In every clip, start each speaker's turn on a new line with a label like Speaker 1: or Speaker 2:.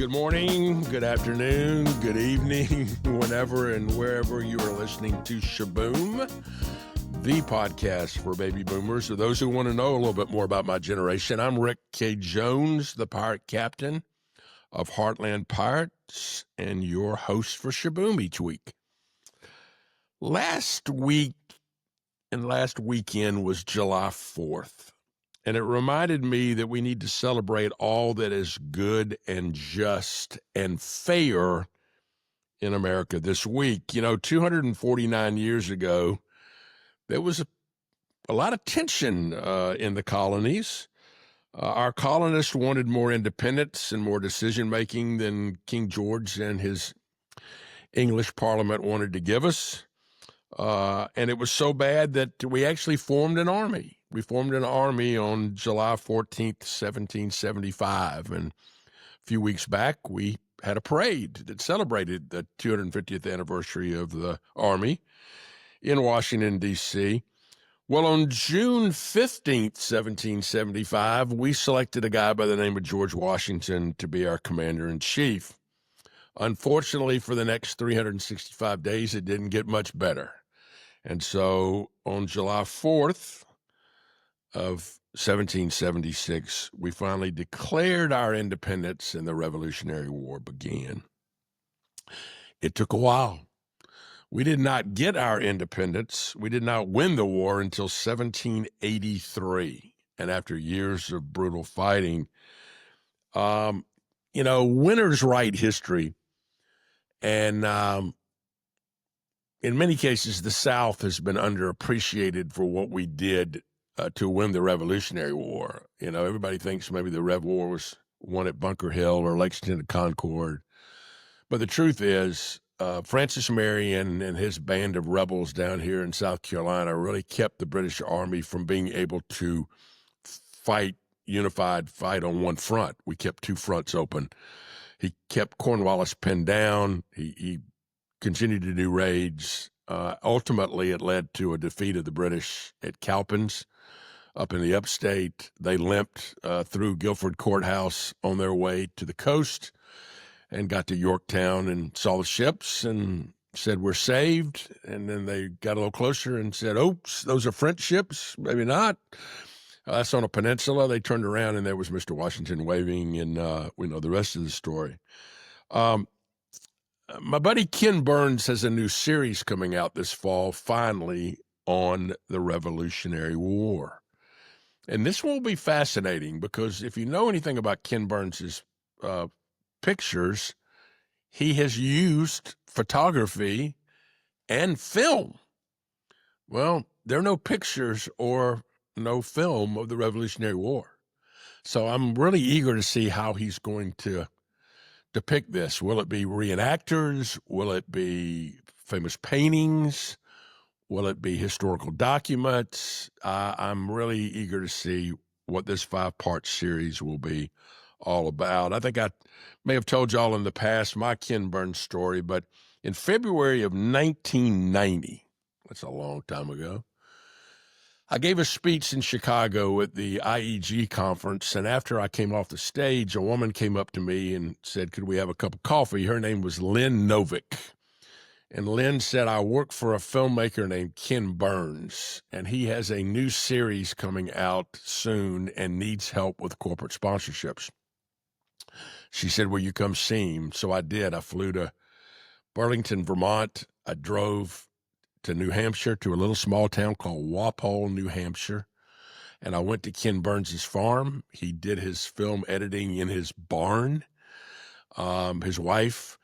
Speaker 1: Good morning, good afternoon, good evening, whenever and wherever you are listening to Shaboom, the podcast for baby boomers. For those who want to know a little bit more about my generation, I'm Rick K. Jones, the pirate captain of Heartland Pirates, and your host for Shaboom each week. Last week and last weekend was July 4th. And it reminded me that we need to celebrate all that is good and just and fair in America this week. You know, 249 years ago, there was a lot of tension in the colonies. Our colonists wanted more independence and more decision-making than King George and his English Parliament wanted to give us. And it was so bad that we actually formed an army. We formed an army on July 14th, 1775. And a few weeks back, we had a parade that celebrated the 250th anniversary of the Army in Washington, D.C. Well, on June 15th, 1775, we selected a guy by the name of George Washington to be our commander-in-chief. Unfortunately, for the next 365 days, it didn't get much better. And so on July 4th of 1776, we finally declared our independence and the Revolutionary War began. It took a while. We did not get our independence. We did not win the war until 1783. And after years of brutal fighting, winners write history. And in many cases, the South has been underappreciated for what we did to win the Revolutionary War. You know, everybody thinks maybe the Rev War was won at Bunker Hill or Lexington and Concord. But the truth is, Francis Marion and his band of rebels down here in South Carolina really kept the British Army from being able to unified fight on one front. We kept two fronts open. He kept Cornwallis pinned down. He continued to do raids. Ultimately, it led to a defeat of the British at Cowpens up in the upstate. They limped through Guilford Courthouse on their way to the coast and got to Yorktown and saw the ships and said, "We're saved." And then they got a little closer and said, "Oops, those are French ships. Maybe not." That's on a peninsula. They turned around and there was Mr. Washington waving, and we know the rest of the story. My buddy Ken Burns has a new series coming out this fall, finally, on the Revolutionary War. And this will be fascinating because if you know anything about Ken Burns's pictures, he has used photography and film. Well, there are no pictures or no film of the Revolutionary War. So I'm really eager to see how he's going to depict this. Will it be reenactors? Will it be famous paintings? Will it be historical documents? I'm really eager to see what this 5-part series will be all about. I think I may have told y'all in the past my Ken Burns story, but in February of 1990, that's a long time ago, I gave a speech in Chicago at the IEG conference, and after I came off the stage, a woman came up to me and said, "Could we have a cup of coffee?" Her name was Lynn Novick. And Lynn said, "I work for a filmmaker named Ken Burns, and he has a new series coming out soon and needs help with corporate sponsorships." She said, "Will you come see him?" So I did. I flew to Burlington, Vermont. I drove to New Hampshire, to a little small town called Walpole, New Hampshire. And I went to Ken Burns's farm. He did his film editing in his barn. His wife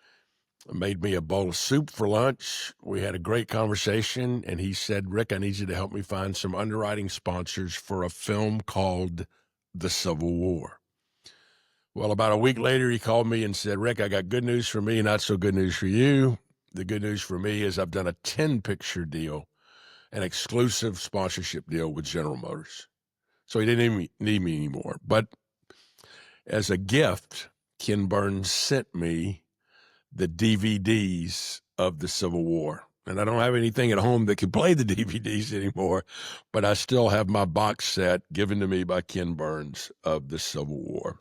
Speaker 1: made me a bowl of soup for lunch. We had a great conversation, and he said, "Rick, I need you to help me find some underwriting sponsors for a film called The Civil War." Well, about a week later, he called me and said, "Rick, I got good news for me, not so good news for you. The good news for me is I've done a 10-picture deal, an exclusive sponsorship deal with General Motors." So he didn't even need me anymore. But as a gift, Ken Burns sent me the DVDs of the Civil War. And I don't have anything at home that can play the DVDs anymore, but I still have my box set given to me by Ken Burns of the Civil War.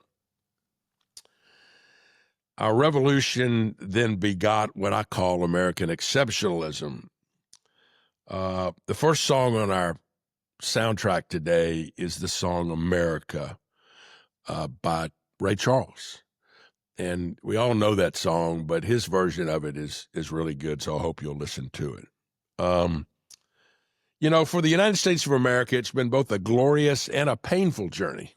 Speaker 1: Our revolution then begot what I call American Exceptionalism. The first song on our soundtrack today is the song America by Ray Charles. And we all know that song, but his version of it is really good, so I hope you'll listen to it. For the United States of America, it's been both a glorious and a painful journey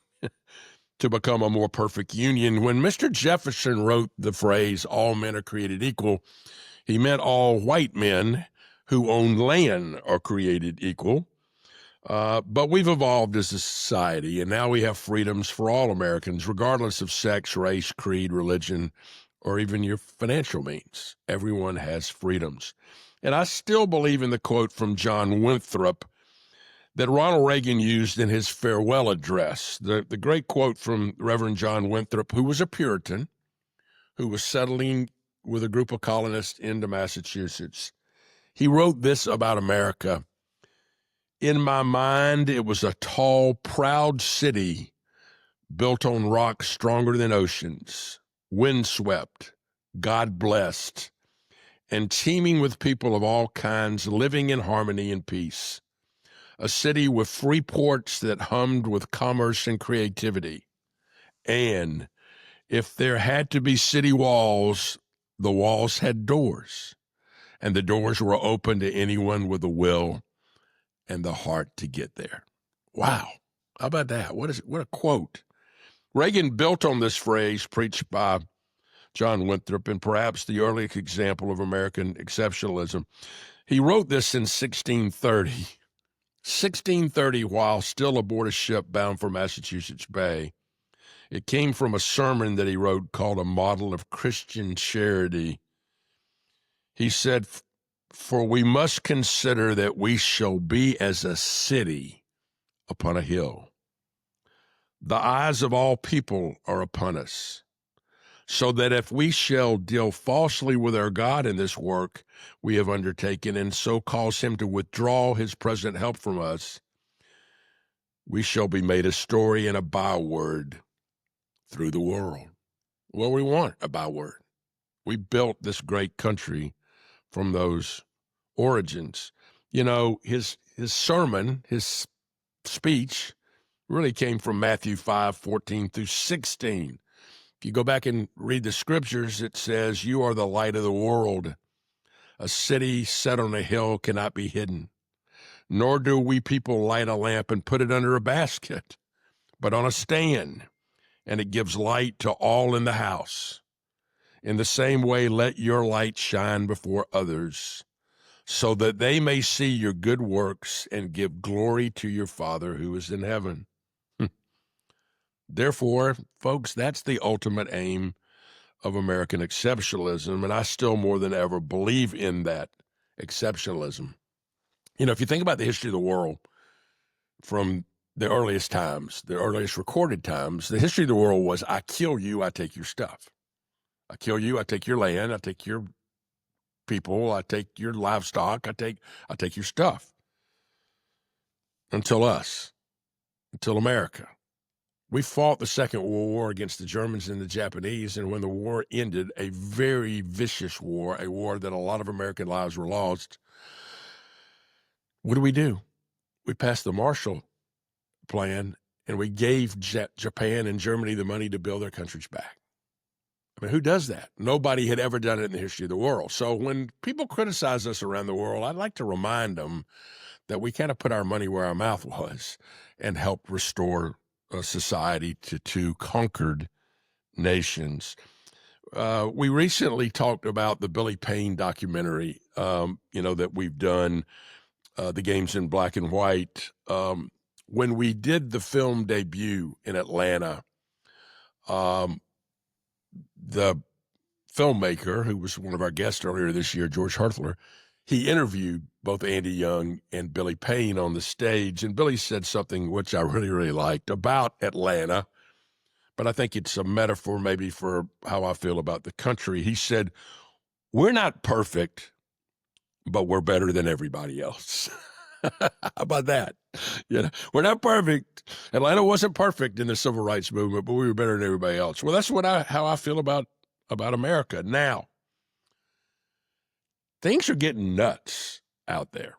Speaker 1: to become a more perfect union. When Mr. Jefferson wrote the phrase, all men are created equal, he meant all white men who own land are created equal. But we've evolved as a society, and now we have freedoms for all Americans, regardless of sex, race, creed, religion, or even your financial means. Everyone has freedoms. And I still believe in the quote from John Winthrop that Ronald Reagan used in his farewell address, the great quote from Reverend John Winthrop, who was a Puritan, who was settling with a group of colonists into Massachusetts. He wrote this about America. In my mind, it was a tall, proud city built on rocks stronger than oceans, windswept, God-blessed, and teeming with people of all kinds living in harmony and peace. A city with free ports that hummed with commerce and creativity. And if there had to be city walls, the walls had doors, and the doors were open to anyone with a will and the heart to get there. Wow. How about that? What a quote. Reagan built on this phrase preached by John Winthrop and perhaps the earliest example of American exceptionalism. He wrote this in 1630. 1630, while still aboard a ship bound for Massachusetts Bay. It came from a sermon that he wrote called A Model of Christian Charity. He said, for we must consider that we shall be as a city upon a hill. The eyes of all people are upon us, so that if we shall deal falsely with our God in this work we have undertaken, and so cause him to withdraw his present help from us, we shall be made a story and a byword through the world. Well, we want a byword. We built this great country from those origins. His sermon, his speech, really came from Matthew 5:14 through 16. If you go back and read the scriptures, it says, you are the light of the world. A city set on a hill cannot be hidden. Nor do we people light a lamp and put it under a basket, but on a stand, and it gives light to all in the house. In the same way, let your light shine before others, so that they may see your good works and give glory to your Father who is in heaven. Therefore, folks, that's the ultimate aim of American exceptionalism, and I still more than ever believe in that exceptionalism. If you think about the history of the world from the earliest times, the earliest recorded times, the history of the world was, I kill you, I take your stuff. I kill you, I take your land, I take your people, I take your livestock, I take your stuff. Until America. We fought the Second World War against the Germans and the Japanese, and when the war ended, a very vicious war, a war that a lot of American lives were lost, what do? We passed the Marshall Plan, and we gave Japan and Germany the money to build their countries back. I mean, who does that? Nobody had ever done it in the history of the world. So when people criticize us around the world, I'd like to remind them that we kind of put our money where our mouth was and helped restore a society to two conquered nations. We recently talked about the Billy Payne documentary, that we've done, The Games in Black and White. When we did the film debut in Atlanta, the filmmaker, who was one of our guests earlier this year, George Herthler, he interviewed both Andy Young and Billy Payne on the stage, and Billy said something which I really, really liked about Atlanta, but I think it's a metaphor maybe for how I feel about the country. He said, we're not perfect, but we're better than everybody else. How about that? We're not perfect. Atlanta wasn't perfect in the civil rights movement, but we were better than everybody else. Well, that's how I feel about about America. Now, things are getting nuts out there.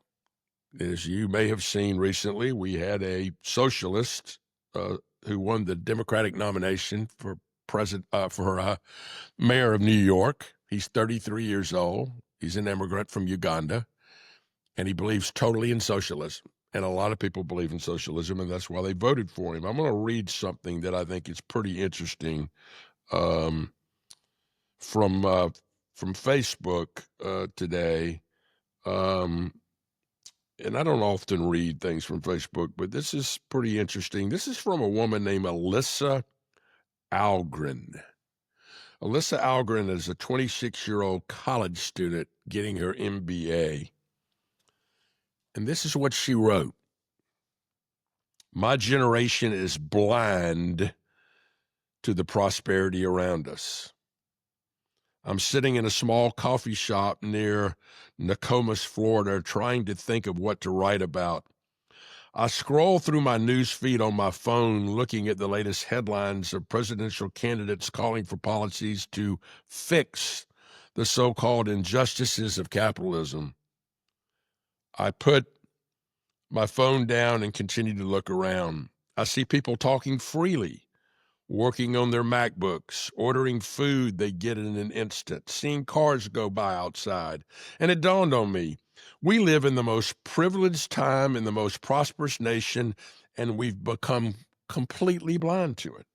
Speaker 1: As you may have seen recently, we had a socialist who won the Democratic nomination for mayor of New York. He's 33 years old. He's an immigrant from Uganda, and he believes totally in socialism. And a lot of people believe in socialism, and that's why they voted for him. I'm going to read something that I think is pretty interesting from Facebook today. And I don't often read things from Facebook, but this is pretty interesting. This is from a woman named Alyssa Algren. Alyssa Algren is a 26-year-old college student getting her MBA. And this is what she wrote. My generation is blind to the prosperity around us. I'm sitting in a small coffee shop near Nokomis, Florida, trying to think of what to write about. I scroll through my news feed on my phone, looking at the latest headlines of presidential candidates calling for policies to fix the so-called injustices of capitalism. I put my phone down and continue to look around. I see people talking freely, working on their MacBooks, ordering food they get in an instant, seeing cars go by outside. And it dawned on me, we live in the most privileged time in the most prosperous nation, and we've become completely blind to it.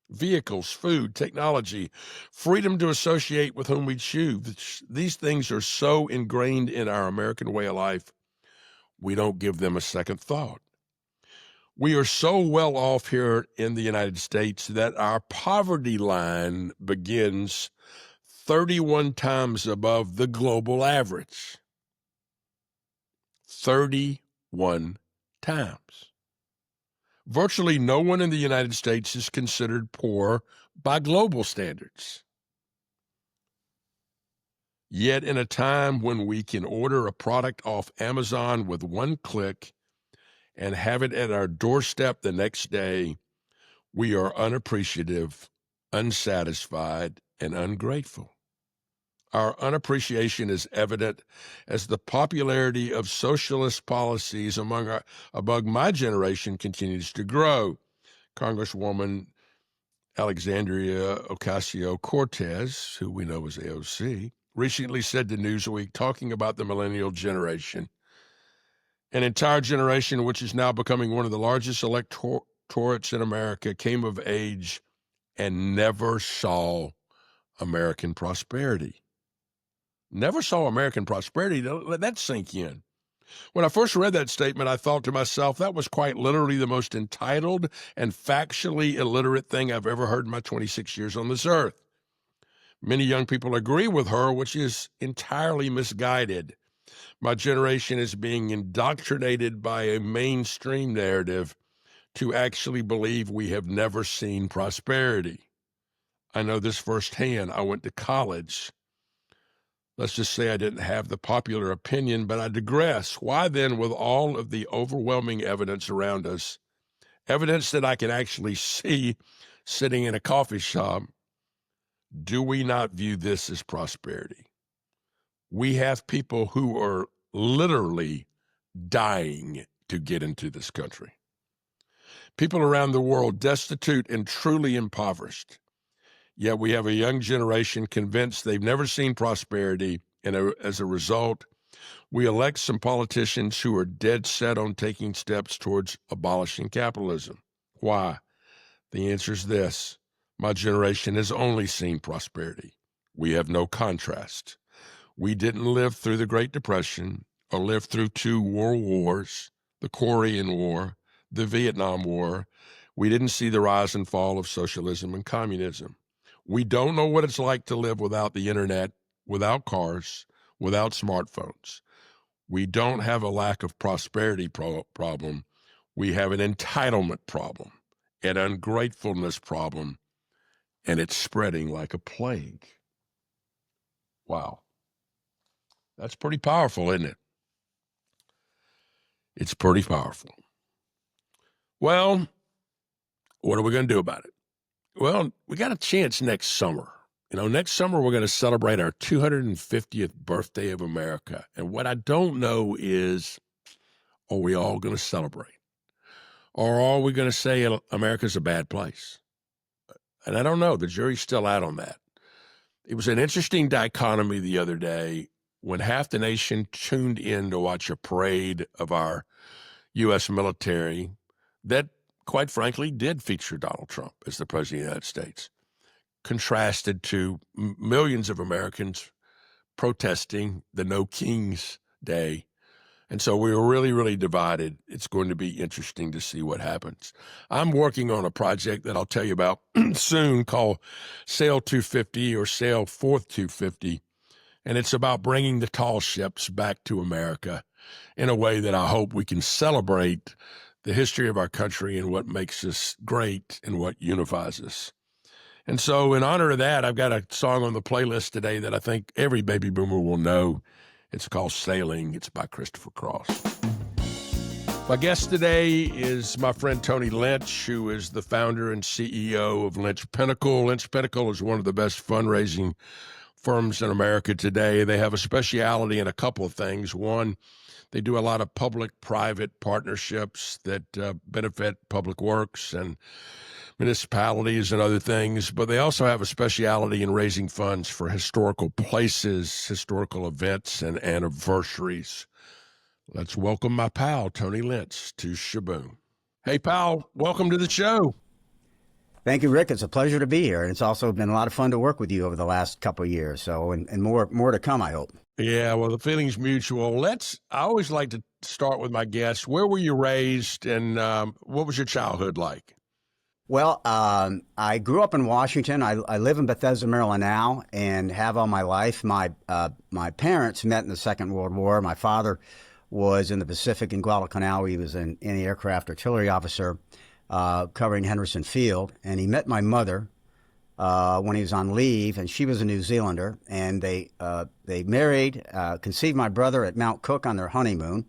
Speaker 1: Vehicles, food, technology, freedom to associate with whom we choose. These things are so ingrained in our American way of life, we don't give them a second thought. We are so well off here in the United States that our poverty line begins 31 times above the global average. 31 times. Virtually no one in the United States is considered poor by global standards. Yet in a time when we can order a product off Amazon with one click and have it at our doorstep the next day, we are unappreciative, unsatisfied, and ungrateful. Our unappreciation is evident as the popularity of socialist policies among my generation continues to grow. Congresswoman Alexandria Ocasio-Cortez, who we know as AOC, recently said to Newsweek, talking about the millennial generation, an entire generation which is now becoming one of the largest electorates in America, came of age and never saw American prosperity. Never saw American prosperity. Let that sink in. When I first read that statement, I thought to myself, that was quite literally the most entitled and factually illiterate thing I've ever heard in my 26 years on this earth. Many young people agree with her, which is entirely misguided. My generation is being indoctrinated by a mainstream narrative to actually believe we have never seen prosperity. I know this firsthand. I went to college. Let's just say I didn't have the popular opinion, but I digress. Why then, with all of the overwhelming evidence around us, evidence that I can actually see sitting in a coffee shop, do we not view this as prosperity? We have people who are literally dying to get into this country. People around the world destitute and truly impoverished. Yet we have a young generation convinced they've never seen prosperity, and as a result, we elect some politicians who are dead set on taking steps towards abolishing capitalism. Why? The answer is this. My generation has only seen prosperity. We have no contrast. We didn't live through the Great Depression or live through 2 world wars, the Korean War, the Vietnam War. We didn't see the rise and fall of socialism and communism. We don't know what it's like to live without the internet, without cars, without smartphones. We don't have a lack of prosperity problem. We have an entitlement problem, an ungratefulness problem, and it's spreading like a plague. Wow. That's pretty powerful, isn't it? It's pretty powerful. Well, what are we going to do about it? Well, we got a chance next summer Next summer we're going to celebrate our 250th birthday of America. And what I don't know is, are we all going to celebrate? Or are we going to say America's a bad place? And I don't know. The jury's still out on that. It was an interesting dichotomy the other day when half the nation tuned in to watch a parade of our U.S. military that, quite frankly, did feature Donald Trump as the president of the United States, contrasted to millions of Americans protesting the No Kings Day. And so we were really, really divided. It's going to be interesting to see what happens. I'm working on a project that I'll tell you about soon called Sail 250 or Sail Forth 250. And it's about bringing the tall ships back to America in a way that I hope we can celebrate the history of our country and what makes us great and what unifies us. And so in honor of that, I've got a song on the playlist today that I think every baby boomer will know. It's called Sailing. It's by Christopher Cross. My guest today is my friend Tony Lynch, who is the founder and CEO of Lynch Pinnacle. Lynch Pinnacle is one of the best fundraising firms in America today. They have a specialty in a couple of things. One, they do a lot of public-private partnerships that benefit public works and municipalities and other things, but they also have a specialty in raising funds for historical places, historical events, and anniversaries. Let's welcome my pal, Tony Lynch, to Shaboom. Hey, pal, welcome to the show.
Speaker 2: Thank you, Rick. It's a pleasure to be here. And it's also been a lot of fun to work with you over the last couple of years. So, and more to come, I hope.
Speaker 1: Yeah, well, the feeling's mutual. I always like to start with my guests. Where were you raised and what was your childhood like?
Speaker 2: Well, I grew up in Washington. I live in Bethesda, Maryland now and have all my life. My parents met in the Second World War. My father was in the Pacific in Guadalcanal. He was an anti-aircraft artillery officer covering Henderson Field. And he met my mother when he was on leave, and she was a New Zealander. And they married, conceived my brother at Mount Cook on their honeymoon.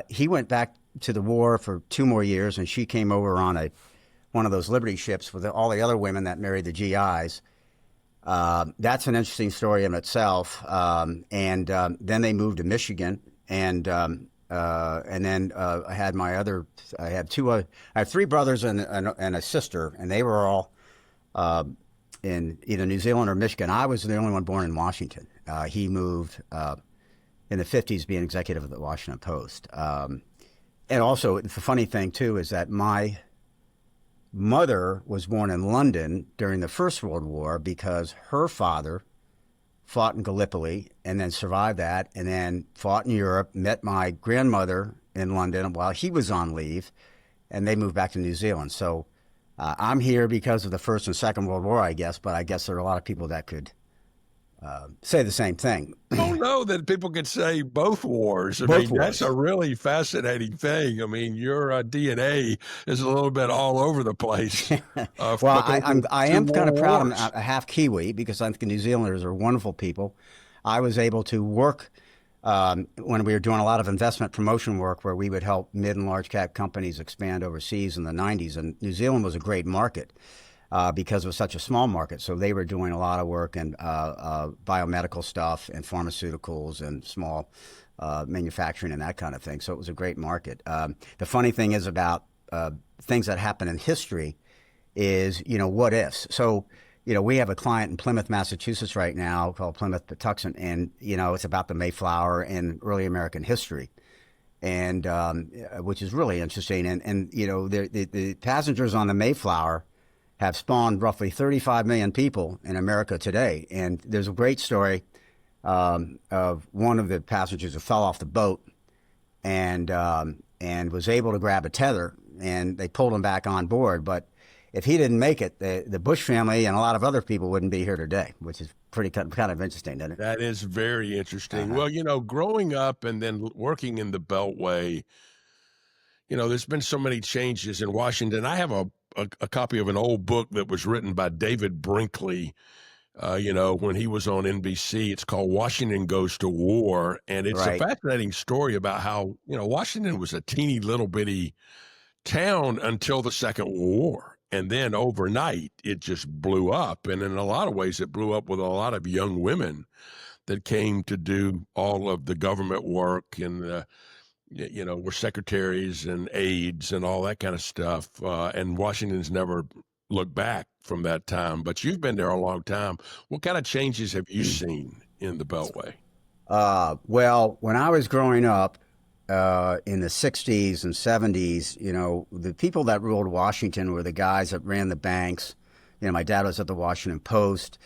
Speaker 2: He went back to the war for 2 more years, and she came over on one of those Liberty ships with all the other women that married the GIs. That's an interesting story in itself. And then they moved to Michigan, and then I have 3 brothers and a sister, and they were all in either New Zealand or Michigan. I was the only one born in Washington. He moved in the 50s, being executive of the Washington Post. And also, the funny thing too is that my mother was born in London during the First World War because her father fought in Gallipoli and then survived that, and then fought in Europe, met my grandmother in London while he was on leave, and they moved back to New Zealand. So I'm here because of the First and Second World War, I guess, but I guess there are a lot of people that could say the same thing.
Speaker 1: I don't know that people could say both wars. I mean, that's a really fascinating thing. I mean, your DNA is a little bit all over the place.
Speaker 2: Well, I am kind of proud I'm a half Kiwi because I think the New Zealanders are wonderful people. I was able to work when we were doing a lot of investment promotion work where we would help mid and large cap companies expand overseas in the 90s. And New Zealand was a great market. Because it was such a small market. So they were doing a lot of work in biomedical stuff and pharmaceuticals and small manufacturing and that kind of thing. So it was a great market. The funny thing is about things that happen in history is, what ifs. So, we have a client in Plymouth, Massachusetts right now called Plymouth Patuxent, and, it's about the Mayflower and early American history. And which is really interesting. And the passengers on the Mayflower have spawned roughly 35 million people in America today. And there's a great story of one of the passengers who fell off the boat and was able to grab a tether, and they pulled him back on board. But if he didn't make it, the Bush family and a lot of other people wouldn't be here today, which is pretty kind of interesting, isn't it?
Speaker 1: That is very interesting. Well, growing up and then working in the Beltway, there's been so many changes in Washington. I have a copy of an old book that was written by David Brinkley, when he was on NBC. It's called Washington Goes to War. And it's a fascinating story about how, Washington was a teeny little bitty town until the Second World War. And then overnight, it just blew up. And in a lot of ways, it blew up with a lot of young women that came to do all of the government work and, were secretaries and aides and all that kind of stuff. And Washington's never looked back from that time. But you've been there a long time. What kind of changes have you seen in the Beltway?
Speaker 2: Well, when I was growing up in the 60s and 70s, the people that ruled Washington were the guys that ran the banks. My dad was at the Washington Post.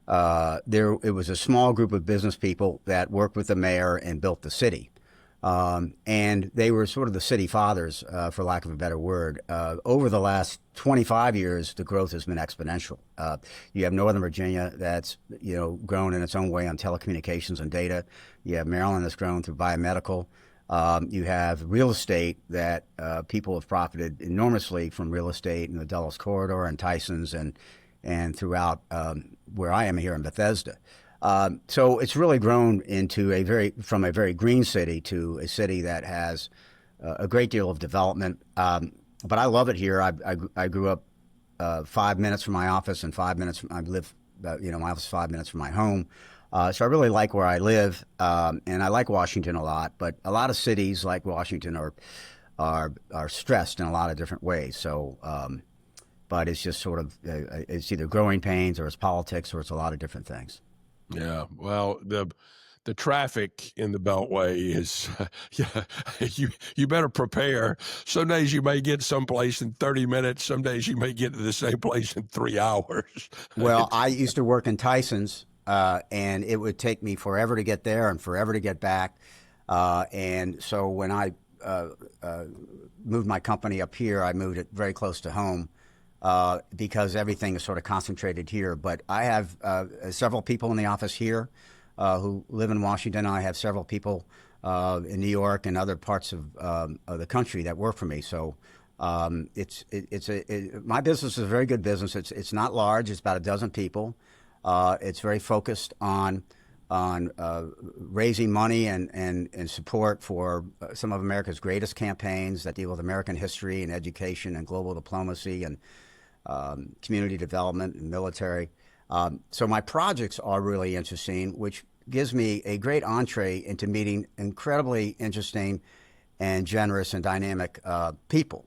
Speaker 2: It was a small group of business people that worked with the mayor and built the city. And they were sort of the city fathers, for lack of a better word. Over the last 25 years, the growth has been exponential. You have Northern Virginia that's, grown in its own way on telecommunications and data. You have Maryland that's grown through biomedical. You have real estate that people have profited enormously from real estate in the Dulles Corridor and Tyson's and throughout where I am here in Bethesda. So it's really grown into from a very green city to a city that has a great deal of development. But I love it here. I grew up 5 minutes from my office and 5 minutes. I live, my office is 5 minutes from my home. So I really like where I live, and I like Washington a lot. But a lot of cities like Washington are stressed in a lot of different ways. So, but it's just sort of it's either growing pains or it's politics or it's a lot of different things.
Speaker 1: Yeah, well, the traffic in the Beltway is, you better prepare. Some days you may get someplace in 30 minutes. Some days you may get to the same place in 3 hours.
Speaker 2: Well, I used to work in Tyson's, and it would take me forever to get there and forever to get back. And so when I moved my company up here, I moved it very close to home. Because everything is sort of concentrated here. But I have several people in the office here who live in Washington. I have several people in New York and other parts of the country that work for me. So my business is a very good business. It's not large. It's about a dozen people. It's very focused on raising money and support for some of America's greatest campaigns that deal with American history and education and global diplomacy and community development and military. So my projects are really interesting, which gives me a great entree into meeting incredibly interesting and generous and dynamic people.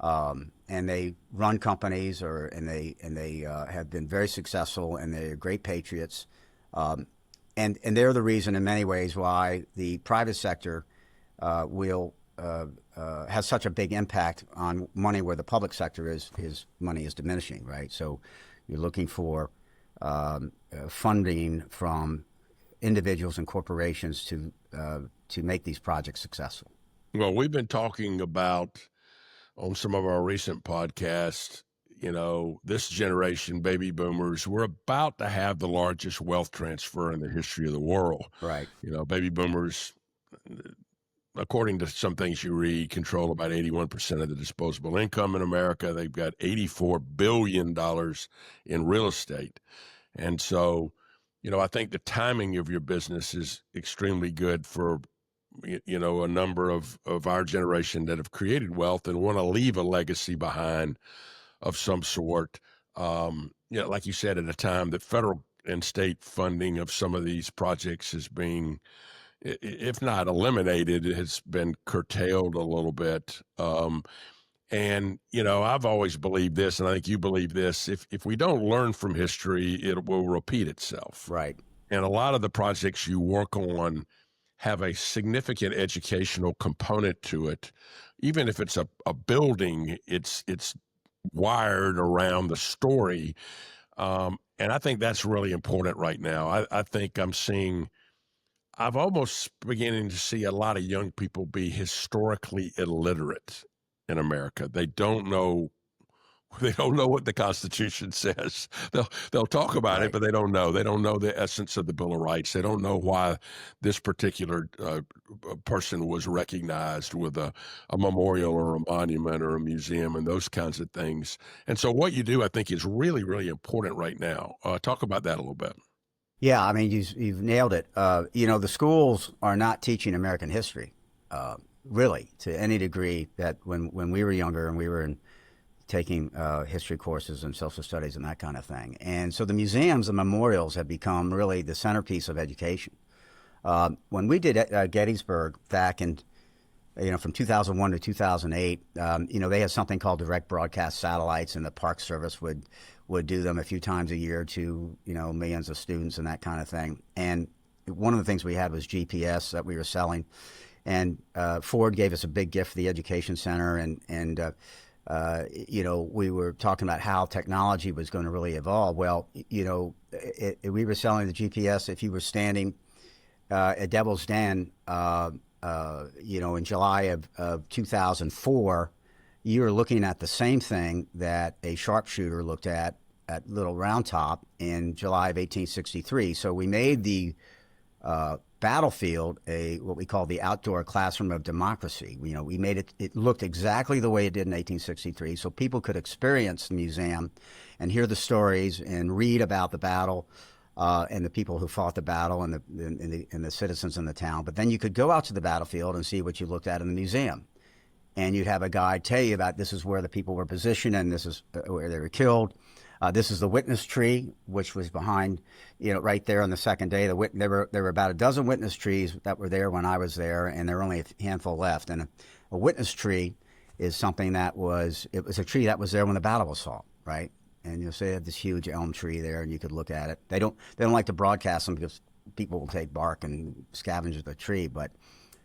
Speaker 2: And they run companies and they have been very successful, and they're great patriots. And they're the reason in many ways why the private sector has such a big impact on money where the public sector money is diminishing, right? So you're looking for funding from individuals and corporations to make these projects successful.
Speaker 1: Well, we've been talking about on some of our recent podcasts, this generation, baby boomers, we're about to have the largest wealth transfer in the history of the world.
Speaker 2: Right.
Speaker 1: Baby boomers, according to some things you read, control about 81% of the disposable income in America. They've got $84 billion in real estate. And so, I think the timing of your business is extremely good for, a number of our generation that have created wealth and want to leave a legacy behind of some sort. Like you said, at a time that federal and state funding of some of these projects is being, if not eliminated, it has been curtailed a little bit. And, I've always believed this, and I think you believe this, if we don't learn from history, it will repeat itself.
Speaker 2: Right.
Speaker 1: And a lot of the projects you work on have a significant educational component to it. Even if it's a building, it's wired around the story. And I think that's really important right now. I think I'm almost beginning to see a lot of young people be historically illiterate in America. They don't know what the Constitution says. They'll talk about it, but they don't know. They don't know the essence of the Bill of Rights. They don't know why this particular person was recognized with a memorial or a monument or a museum and those kinds of things. And so what you do, I think, is really, really important right now. Talk about that a little bit.
Speaker 2: Yeah, I mean, you've nailed it. The schools are not teaching American history, really, to any degree. That when we were younger and we were in taking history courses and social studies and that kind of thing. And so the museums and memorials have become really the centerpiece of education. When we did Gettysburg back in, from 2001 to 2008, they had something called direct broadcast satellites, and the Park Service would do them a few times a year to, millions of students and that kind of thing. And one of the things we had was GPS that we were selling. And Ford gave us a big gift for the Education Center, and we were talking about how technology was going to really evolve. Well, we were selling the GPS. If you were standing at Devil's Den, in July of 2004, you were looking at the same thing that a sharpshooter looked at Little Round Top in July of 1863. So we made the battlefield what we call the outdoor classroom of democracy. We made it looked exactly the way it did in 1863, so people could experience the museum and hear the stories and read about the battle and the people who fought the battle and the citizens in the town. But then you could go out to the battlefield and see what you looked at in the museum. And you'd have a guide tell you about this is where the people were positioned and this is where they were killed. This is the witness tree, which was behind, right there on the second day. There were about a dozen witness trees that were there when I was there, and there were only a handful left. And a witness tree is something it was a tree that was there when the battle was fought, right? And you'll see they have this huge elm tree there, and you could look at it. They don't like to broadcast them because people will take bark and scavenge the tree. But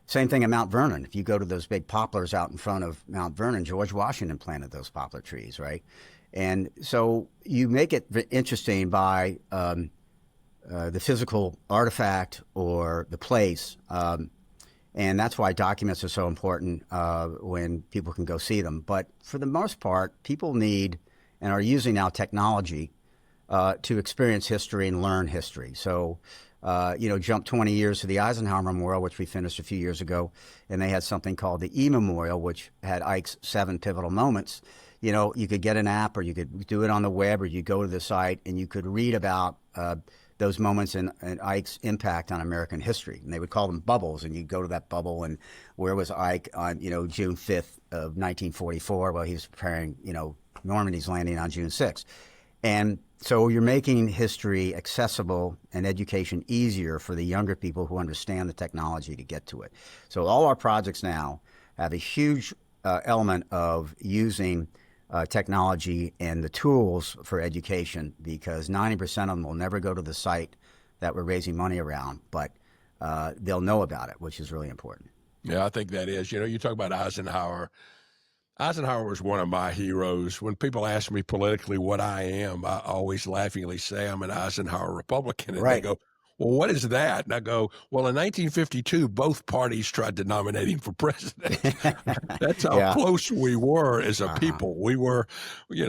Speaker 2: same thing at Mount Vernon. If you go to those big poplars out in front of Mount Vernon, George Washington planted those poplar trees, right? And so you make it interesting by the physical artifact or the place. And that's why documents are so important when people can go see them. But for the most part, people need and are using now technology to experience history and learn history. So, jump 20 years to the Eisenhower Memorial, which we finished a few years ago, and they had something called the E-Memorial, which had Ike's 7 pivotal moments. You could get an app, or you could do it on the web, or you go to the site and you could read about those moments and Ike's impact on American history. And they would call them bubbles, and you'd go to that bubble, and where was Ike on, June 5th of 1944? Well, he was preparing, Normandy's landing on June 6th. And so you're making history accessible and education easier for the younger people who understand the technology to get to it. So all our projects now have a huge element of using technology and the tools for education, because 90% of them will never go to the site that we're raising money around, but they'll know about it, which is really important.
Speaker 1: Yeah, I think that is. You talk about Eisenhower. Eisenhower was one of my heroes. When people ask me politically what I am, I always laughingly say I'm an Eisenhower Republican. And
Speaker 2: Right.
Speaker 1: They go, well, what is that? And I go, well, in 1952, both parties tried to nominate him for president. That's how close we were as a people. We were, we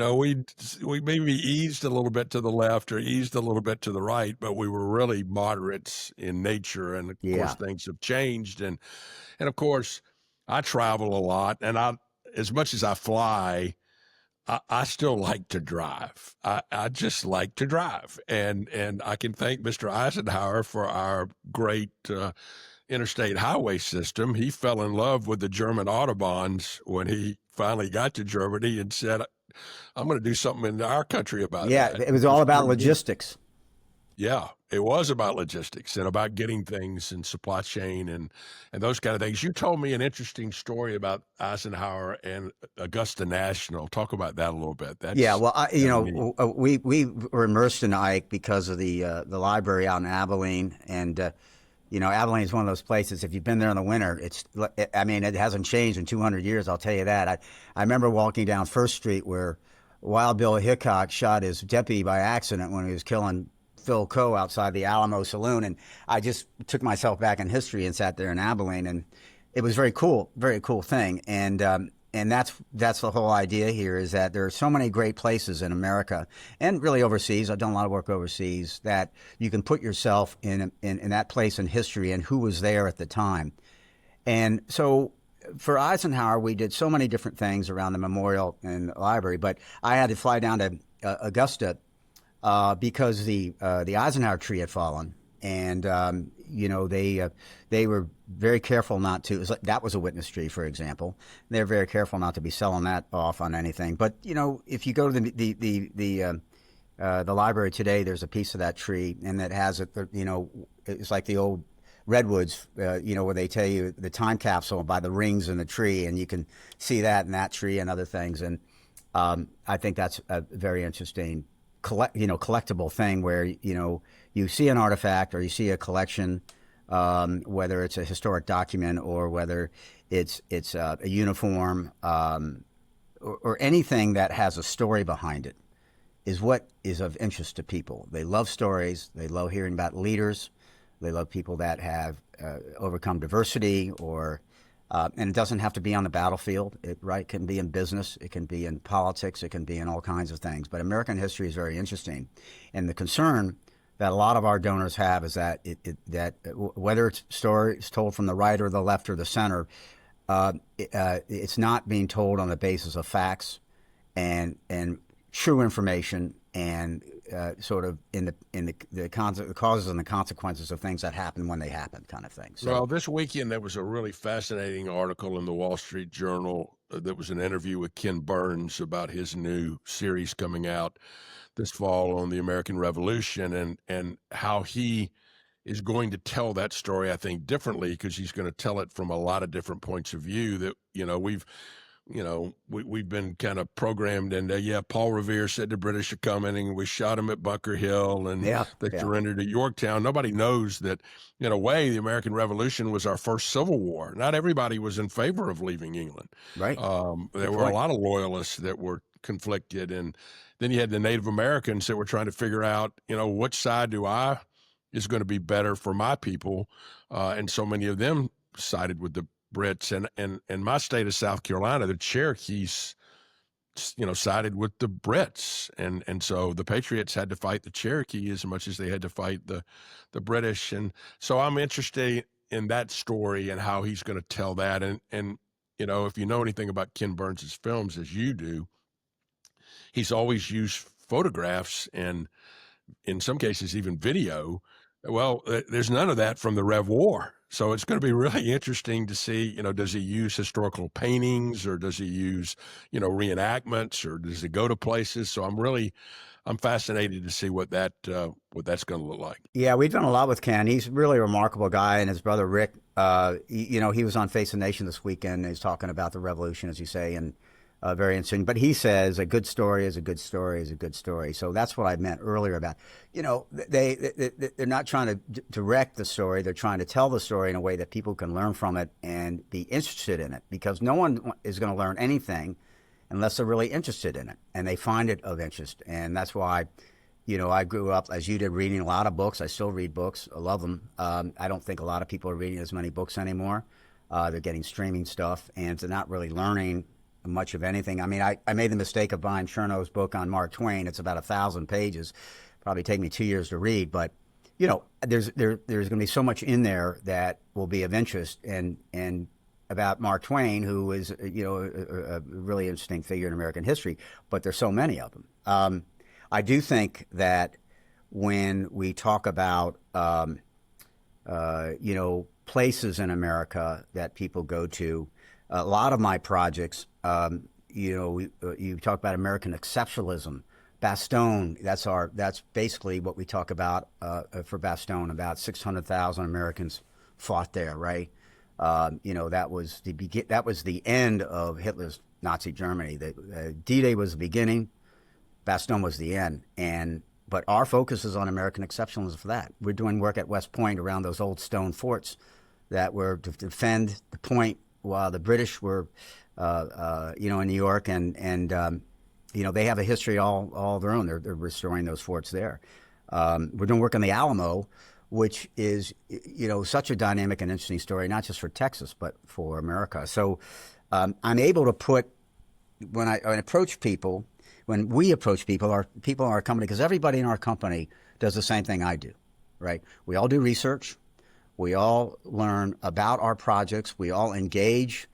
Speaker 1: maybe eased a little bit to the left or eased a little bit to the right, but we were really moderates in nature. And of course, things have changed. And of course, I travel a lot, and as much as I fly, I still like to drive. I just like to drive. And I can thank Mr. Eisenhower for our great interstate highway system. He fell in love with the German Autobahns when he finally got to Germany and said, I'm going to do something in our country about that.
Speaker 2: Yeah, it was all about logistics.
Speaker 1: Yeah, it was about logistics and about getting things and supply chain and those kind of things. You told me an interesting story about Eisenhower and Augusta National. Talk about that a little bit.
Speaker 2: We were immersed in Ike because of the library out in Abilene, and Abilene is one of those places. If you've been there in the winter, it hasn't changed in 200 years. I'll tell you that. I remember walking down First Street where Wild Bill Hickok shot his deputy by accident when he was killing Phil Coe outside the Alamo Saloon, and I just took myself back in history and sat there in Abilene, and it was very cool thing. And that's the whole idea here, is that there are so many great places in America and really overseas. I've done a lot of work overseas, that you can put yourself in that place in history and who was there at the time. And so for Eisenhower, we did so many different things around the memorial and the library, but I had to fly down to Augusta because the Eisenhower tree had fallen, And they were very careful not to. It was like, that was a witness tree, for example. They're very careful not to be selling that off on anything. But if you go to the library today, there's a piece of that tree, and that has it. It's like the old redwoods, where they tell you the time capsule by the rings in the tree, and you can see that in that tree and other things. And I think that's a very interesting collectible thing where you see an artifact or you see a collection, whether it's a historic document or whether it's a uniform, or anything that has a story behind it, is what is of interest to people. They love stories. They love hearing about leaders. They love people that have overcome diversity, and it doesn't have to be on the battlefield. It can be in business. It can be in politics. It can be in all kinds of things. But American history is very interesting. And the concern that a lot of our donors have is that whether it's stories told from the right or the left or the center, it's not being told on the basis of facts and true information, and sort of in the causes and the consequences of things that happen when they happen, kind of thing. So,
Speaker 1: well, this weekend there was a really fascinating article in the Wall Street Journal. That was an interview with Ken Burns about his new series coming out this fall on the American Revolution, and how he is going to tell that story, I think, differently, because he's going to tell it from a lot of different points of view that we've been kind of programmed. And Paul Revere said the British are coming, and we shot him at Bunker Hill, and they surrendered at Yorktown. Nobody knows that, in a way, the American Revolution was our first civil war. Not everybody was in favor of leaving England.
Speaker 2: Right.
Speaker 1: There were a lot of loyalists that were conflicted, and then you had the Native Americans that were trying to figure out, which side is going to be better for my people, and so many of them sided with the Brits. And my state of South Carolina, the Cherokees, sided with the Brits, and so the Patriots had to fight the Cherokee as much as they had to fight the British. And so I'm interested in that story and how he's going to tell that. And if you know anything about Ken Burns' films, as you do, he's always used photographs and, in some cases, even video. Well, there's none of that from the Rev War. So it's going to be really interesting to see, does he use historical paintings, or does he use, reenactments, or does he go to places? So I'm fascinated to see what that's going to look like.
Speaker 2: Yeah, we've done a lot with Ken. He's really a remarkable guy, and his brother Rick, he was on Face the Nation this weekend. He's talking about the revolution, as you say, and very interesting. But he says a good story is a good story is a good story. So that's what I meant earlier about, they're not trying to direct the story. They're trying to tell the story in a way that people can learn from it and be interested in it, because no one is going to learn anything unless they're really interested in it and they find it of interest. And that's why, I grew up, as you did, reading a lot of books. I still read books. I love them. I don't think a lot of people are reading as many books anymore. They're getting streaming stuff, and they're not really learning much of anything. I mean, I made the mistake of buying Cherno's book on Mark Twain. It's about 1,000 pages. Probably take me 2 years to read, but there's going to be so much in there that will be of interest, and about Mark Twain, who is a really interesting figure in American history. But there's so many of them. I do think that when we talk about places in America that people go to, a lot of my projects, you talk about American Exceptionalism, Bastogne. That's basically what we talk about for Bastogne. About 600,000 Americans fought there, right? That was the end of Hitler's Nazi Germany. D-Day was the beginning, Bastogne was the end, but our focus is on American Exceptionalism for that. We're doing work at West Point around those old stone forts that were to defend the point while the British were, in New York, and they have a history all their own. They're restoring those forts there. We're doing work on the Alamo, which is, such a dynamic and interesting story, not just for Texas, but for America. So I'm able to put, when we approach people, our people in our company, because everybody in our company does the same thing I do, right? We all do research. We all learn about our projects. We all engage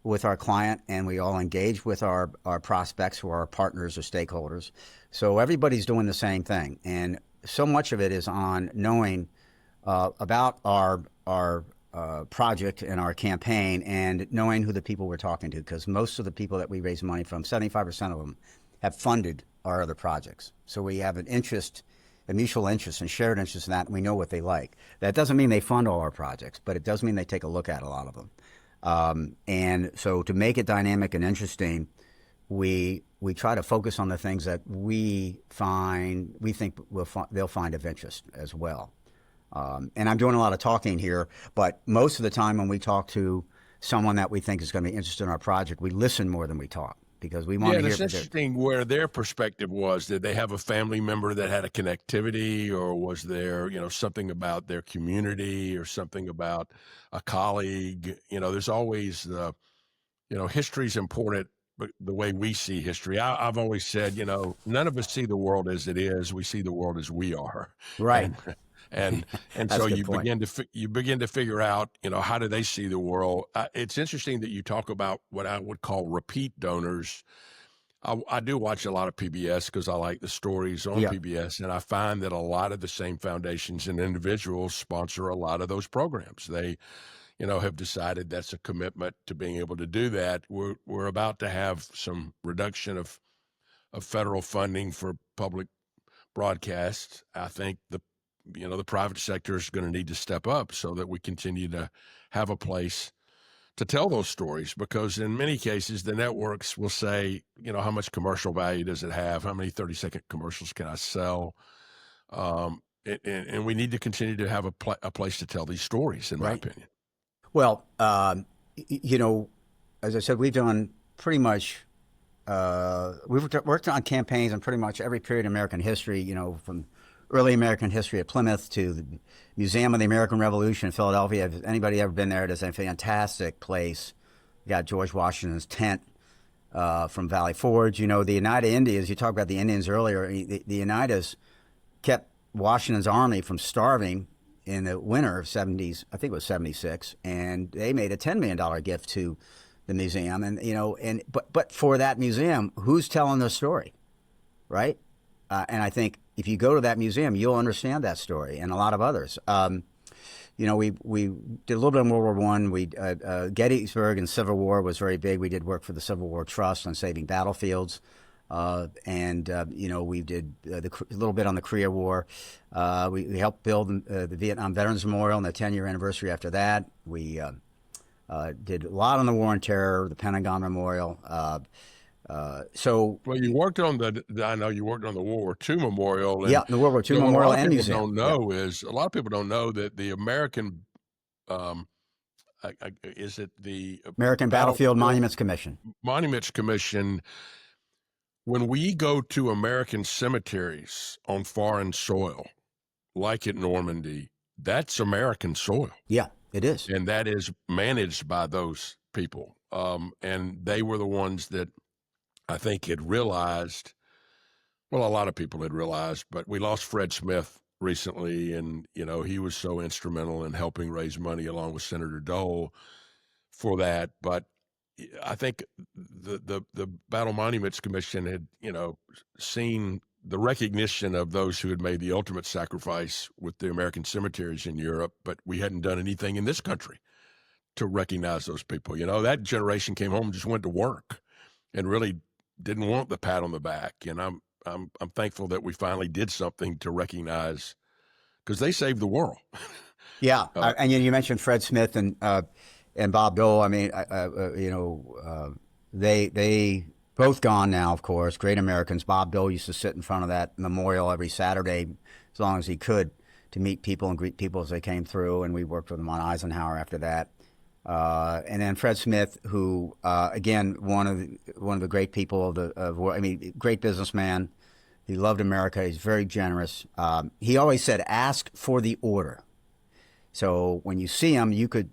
Speaker 2: with our client, and we all engage with our prospects, who are our partners or stakeholders. So everybody's doing the same thing. And so much of it is on knowing about our project and our campaign, and knowing who the people we're talking to, because most of the people that we raise money from, 75% of them, have funded our other projects. So we have an interest, a mutual interest and shared interest in that, and we know what they like. That doesn't mean they fund all our projects, but it does mean they take a look at a lot of them. And so to make it dynamic and interesting, we try to focus on the things that we think they'll find of interest as well. And I'm doing a lot of talking here, but most of the time when we talk to someone that we think is going to be interested in our project, we listen more than we talk, because we want to hear.
Speaker 1: It's interesting where their perspective was. Did they have a family member that had a connectivity, or was there, something about their community or something about a colleague? There's always history's important, but the way we see history. I've always said, none of us see the world as it is. We see the world as we are.
Speaker 2: Right.
Speaker 1: And so you begin to figure out, how do they see the world? It's interesting that you talk about what I would call repeat donors. I do watch a lot of PBS because I like the stories on PBS, and I find that a lot of the same foundations and individuals sponsor a lot of those programs. They, have decided that's a commitment to being able to do that. We're about to have some reduction of federal funding for public broadcasts. I think the private sector is going to need to step up so that we continue to have a place to tell those stories, because in many cases, the networks will say, how much commercial value does it have? How many 30-second commercials can I sell? And we need to continue to have a place to tell these stories, in my opinion.
Speaker 2: Well, as I said, we've done pretty much, we've worked on campaigns in pretty much every period of American history, from early American history at Plymouth to the Museum of the American Revolution in Philadelphia. If anybody ever been there, it's a fantastic place. You got George Washington's tent from Valley Forge. The Oneida Indians, you talked about the Indians earlier, the Oneidas kept Washington's army from starving in the winter of 70s, I think it was 76, and they made a $10 million gift to the museum. And, but for that museum, who's telling their story, right? And I think if you go to that museum, you'll understand that story, and a lot of others. We did a little bit in World War I. We Gettysburg and Civil War was very big. We did work for the Civil War Trust on saving battlefields, and we did a little bit on the Korea War. We helped build the Vietnam Veterans Memorial on the 10-year anniversary after that. We did a lot on the War on Terror, the Pentagon Memorial.
Speaker 1: Well, you worked on I know you worked on the World War II Memorial. And,
Speaker 2: the World War II Memorial and Museum.
Speaker 1: A lot of people don't know that the American, is it the
Speaker 2: American Battlefield Monuments Commission?
Speaker 1: Monuments Commission. When we go to American cemeteries on foreign soil, like at Normandy, that's American soil.
Speaker 2: Yeah, it is.
Speaker 1: And that is managed by those people. And they were the ones that I think had realized, well, a lot of people had realized, but we lost Fred Smith recently, and, he was so instrumental in helping raise money along with Senator Dole for that. But I think the Battle Monuments Commission had, seen the recognition of those who had made the ultimate sacrifice with the American cemeteries in Europe, but we hadn't done anything in this country to recognize those people. That generation came home and just went to work and really didn't want the pat on the back. And I'm thankful that we finally did something to recognize, because they saved the world.
Speaker 2: Yeah, and you mentioned Fred Smith and Bob Dole. I mean, they both gone now, of course. Great Americans. Bob Dole used to sit in front of that memorial every Saturday, as long as he could, to meet people and greet people as they came through. And we worked with him on Eisenhower after that. And then Fred Smith, who again one of the great people great businessman. He loved America. He's very generous. He always said, "Ask for the order." So when you see him, you could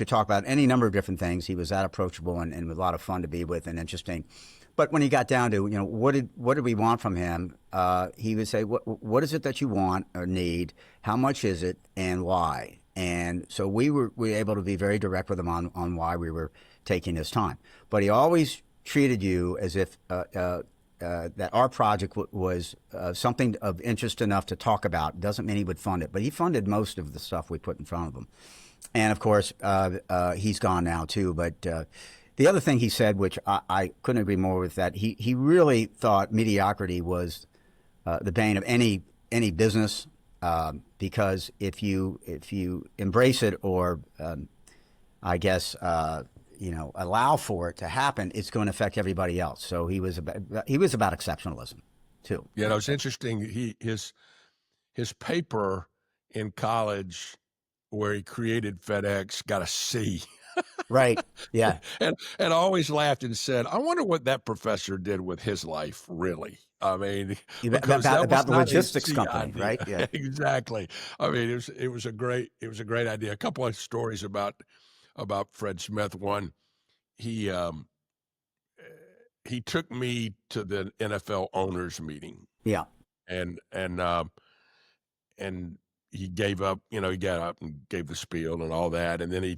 Speaker 2: talk about any number of different things. He was that approachable and a lot of fun to be with and interesting. But when he got down to what did we want from him, he would say, "What is it that you want or need? How much is it, and why?" And so we were able to be very direct with him on why we were taking this time. But he always treated you as if that our project was something of interest enough to talk about. Doesn't mean he would fund it, but he funded most of the stuff we put in front of him. And of course, he's gone now too. But the other thing he said, which I couldn't agree more with, that he really thought mediocrity was the bane of any business, because if you embrace it, or I guess allow for it to happen, it's going to affect everybody else. So he was about exceptionalism too.
Speaker 1: Yeah, it's interesting. His paper in college, where he created FedEx, got a C.
Speaker 2: Right. Yeah.
Speaker 1: and I always laughed and said, I wonder what that professor did with his life, really. I mean, because
Speaker 2: about the logistics company,
Speaker 1: idea.
Speaker 2: Right? Yeah.
Speaker 1: Exactly. I mean, it was a great idea. A couple of stories about Fred Smith. One, he took me to the NFL owners meeting.
Speaker 2: Yeah.
Speaker 1: And he gave up, he got up and gave the spiel and all that. And then he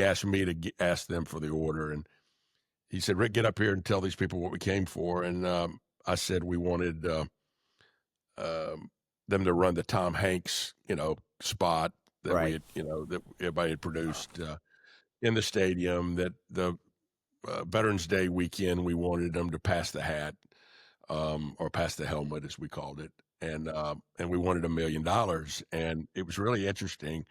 Speaker 1: asked me to ask them for the order. And he said, Rick, get up here and tell these people what we came for. And I said we wanted them to run the Tom Hanks, spot that
Speaker 2: Right.
Speaker 1: we had, that everybody had produced in the stadium, that the Veterans Day weekend, we wanted them to pass the hat, or pass the helmet, as we called it. And we wanted $1 million. And it was really interesting.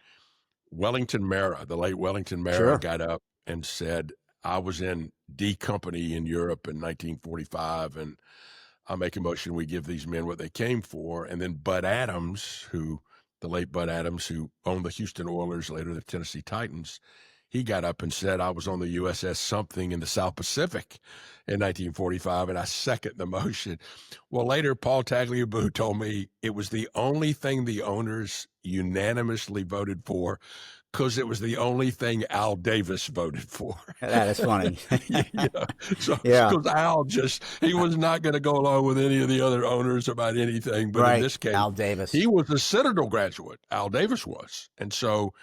Speaker 1: Wellington Mara, the late Wellington Mara,
Speaker 2: Sure.
Speaker 1: got up and said, I was in D Company in Europe in 1945, and I make a motion we give these men what they came for. And then Bud Adams, the late Bud Adams, who owned the Houston Oilers, later the Tennessee Titans, he got up and said, I was on the USS something in the South Pacific in 1945, and I second the motion. Well, later, Paul Tagliabue told me it was the only thing the owners unanimously voted for, because it was the only thing Al Davis voted for.
Speaker 2: That is funny.
Speaker 1: So,
Speaker 2: Yeah.
Speaker 1: because Al he was not going to go along with any of the other owners about anything. But
Speaker 2: Right.
Speaker 1: in this case,
Speaker 2: Al Davis,
Speaker 1: he was a Citadel graduate. Al Davis was. And so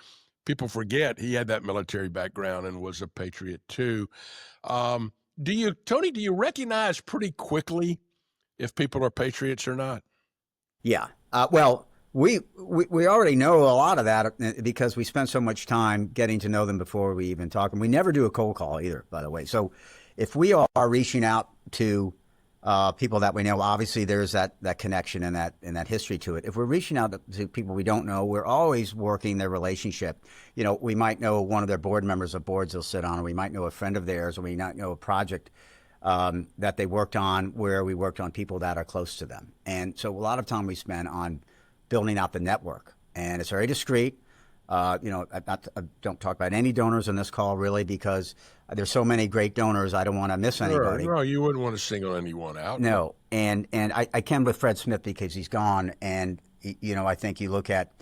Speaker 1: people forget he had that military background and was a patriot too. Tony, do you recognize pretty quickly if people are patriots or not?
Speaker 2: Yeah. Well, we already know a lot of that because we spend so much time getting to know them before we even talk. And we never do a cold call either, by the way. So if we are reaching out to people that we know, obviously there's that connection and that history to it. If we're reaching out to people we don't know, we're always working their relationship. We might know one of their board members of boards they'll sit on, or we might know a friend of theirs, or we might know a project that they worked on where we worked on people that are close to them. And so a lot of time we spend on building out the network, and it's very discreet. I don't talk about any donors on this call really, because there's so many great donors. I don't want to miss anybody.
Speaker 1: No, you wouldn't want to single anyone out.
Speaker 2: No, and I can with Fred Smith because he's gone, and I think you look at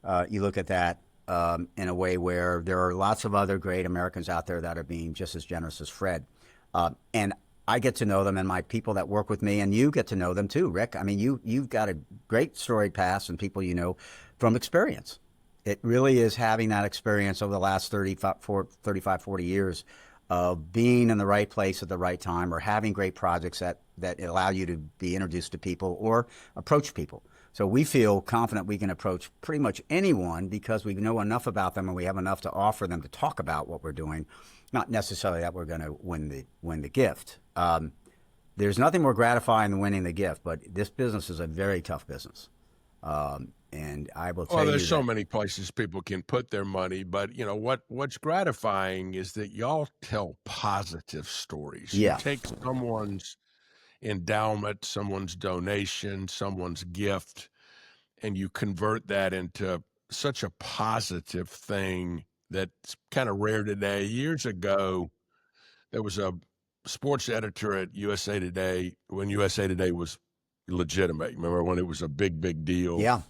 Speaker 2: that in a way where there are lots of other great Americans out there that are being just as generous as Fred, and I get to know them, and my people that work with me, and you get to know them too, Rick. I mean, you've got a great storied past and people from experience. It really is having that experience over the last 35, 40 years of being in the right place at the right time, or having great projects that allow you to be introduced to people or approach people. So we feel confident we can approach pretty much anyone because we know enough about them and we have enough to offer them to talk about what we're doing, not necessarily that we're going to win the gift. There's nothing more gratifying than winning the gift, but this business is a very tough business. And I will tell you,
Speaker 1: there's so many places people can put their money, but what's gratifying is that y'all tell positive stories.
Speaker 2: Yeah.
Speaker 1: You take someone's endowment, someone's donation, someone's gift, and you convert that into such a positive thing that's kind of rare today. Years ago, there was a sports editor at USA Today when USA Today was legitimate. Remember when it was a big deal?
Speaker 2: Yeah.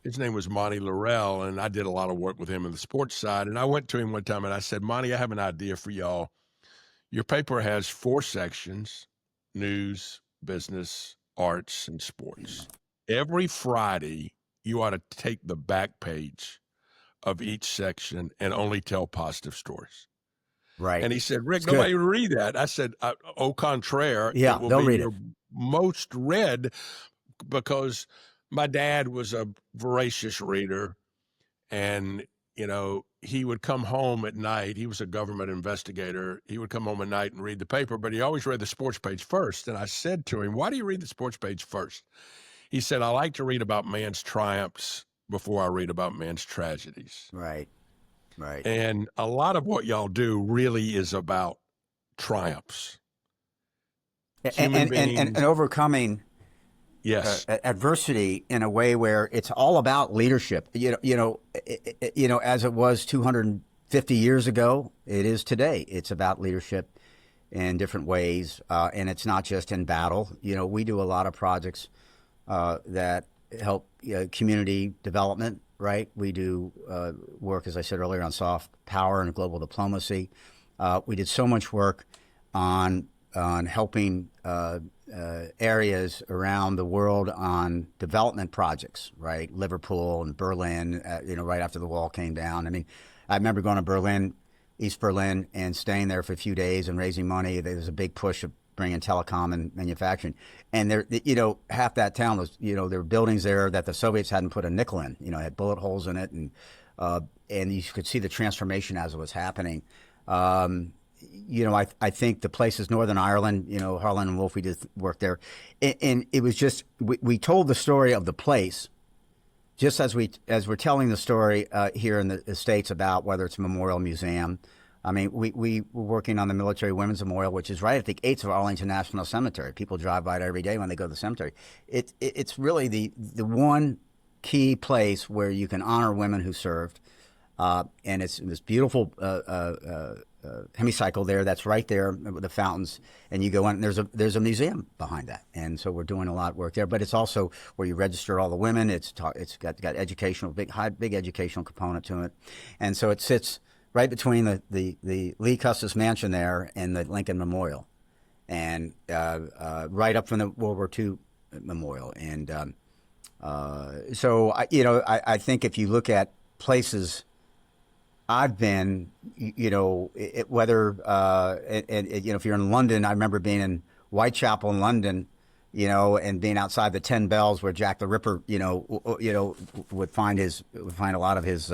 Speaker 1: His name was Monty Laurel, and I did a lot of work with him in the sports side. And I went to him one time and I said, Monty, I have an idea for y'all. Your paper has 4 sections: news, business, arts, and sports. Every Friday, you ought to take the back page of each section and only tell positive stories.
Speaker 2: Right.
Speaker 1: And he said, Rick,
Speaker 2: It's
Speaker 1: nobody
Speaker 2: good.
Speaker 1: will read that. I said, au contraire, it
Speaker 2: Yeah,
Speaker 1: will
Speaker 2: they'll
Speaker 1: be
Speaker 2: read
Speaker 1: your
Speaker 2: it.
Speaker 1: most read, because my dad was a voracious reader. And, he would come home at night. He was a government investigator. He would come home at night and read the paper, but he always read the sports page first. And I said to him, why do you read the sports page first? He said, I like to read about man's triumphs before I read about man's tragedies.
Speaker 2: Right. Right.
Speaker 1: And a lot of what y'all do really is about triumphs. Human
Speaker 2: And
Speaker 1: beings.
Speaker 2: overcoming
Speaker 1: Yes.
Speaker 2: adversity in a way where it's all about leadership. As it was 250 years ago, it is today. It's about leadership in different ways, and it's not just in battle. We do a lot of projects that help community development. Right? We do work, as I said earlier, on soft power and global diplomacy. We did so much work on helping areas around the world on development projects, right? Liverpool and Berlin, right after the wall came down. I mean, I remember going to Berlin, East Berlin, and staying there for a few days and raising money. There was a big push of bringing telecom and manufacturing. And there, half that town was, there were buildings there that the Soviets hadn't put a nickel in, had bullet holes in it. And you could see the transformation as it was happening. I think the places, Northern Ireland, Harlan and Wolf, we did work there. And it was just, we told the story of the place, just as we're telling the story here in the States about whether it's a memorial museum. I mean, we were working on the Military Women's Memorial, which is right at the gates of Arlington National Cemetery. People drive by it every day when they go to the cemetery. It's really the one key place where you can honor women who served. And it's this beautiful hemicycle there that's right there with the fountains, and you go in, and there's a museum behind that. And so we're doing a lot of work there, but it's also where you register all the women. It's got educational, big educational component to it. And so it sits right between the Lee Custis Mansion there and the Lincoln Memorial, and right up from the World War II Memorial. And so I think if you look at places I've been, whether if you're in London, I remember being in Whitechapel in London, and being outside the 10 Bells where Jack the Ripper, would find a lot of his